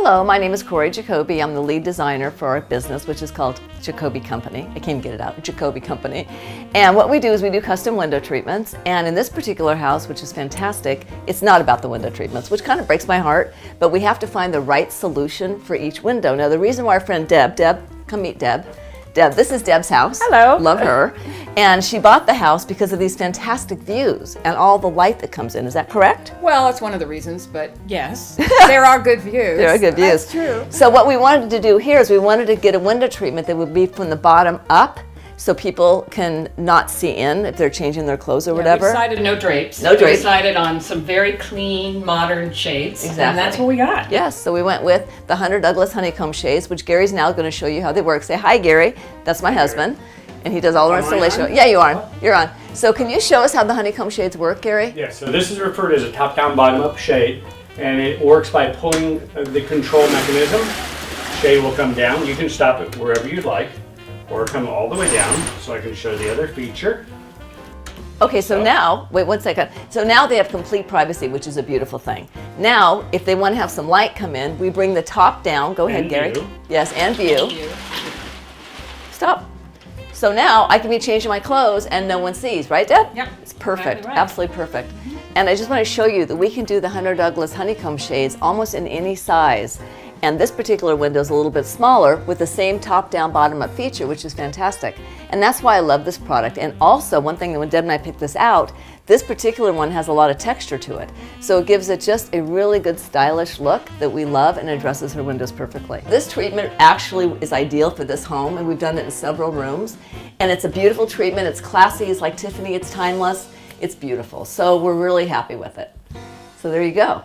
Hello, my name is Cory Jacoby. I'm the lead designer for our business, which is called Jacoby Company. I can't get it out, Jacoby Company. And what we do is we do custom window treatments. And in this particular house, which is fantastic, it's not about the window treatments, which kind of breaks my heart, but we have to find the right solution for each window. Now, the reason why our friend Deb, come meet Deb. Deb, this is Deb's house. Hello. Love her. And she bought the house because of these fantastic views and all the light that comes in. Is that correct? Well, that's one of the reasons, but yes, there are good views. There are good views. That's true. So what we wanted to do here is we wanted to get a window treatment that would be from the bottom up, so people can not see in if they're changing their clothes or whatever. We decided no drapes. No drapes. We decided on some very clean, modern shades. Exactly. And that's what we got. Yes, so we went with the Hunter Douglas honeycomb shades, which Gary's now going to show you how they work. Say hi, Gary. That's my husband, and he does all our installation. Yeah, you are. You're on. So can you show us how the honeycomb shades work, Gary? Yeah, so this is referred to as a top-down, bottom-up shade, and it works by pulling the control mechanism. Shade will come down. You can stop it wherever you'd like, or come all the way down, so I can show the other feature. Okay, so now, wait 1 second. So now they have complete privacy, which is a beautiful thing. Now, if they want to have some light come in, we bring the top down. Go ahead, And Gary. view. Yes, and view. Stop. So now I can be changing my clothes and no one sees, right, Deb? Yep. It's perfect, Exactly right. absolutely perfect. And I just want to show you that we can do the Hunter Douglas honeycomb shades almost in any size. And this particular window is a little bit smaller with the same top-down, bottom-up feature, which is fantastic. And that's why I love this product. And also, one thing that when Deb and I picked this out, this particular one has a lot of texture to it. So it gives it just a really good stylish look that we love and addresses her windows perfectly. This treatment actually is ideal for this home, and we've done it in several rooms. And it's a beautiful treatment. It's classy, it's like Tiffany, it's timeless. It's beautiful. So we're really happy with it. So there you go.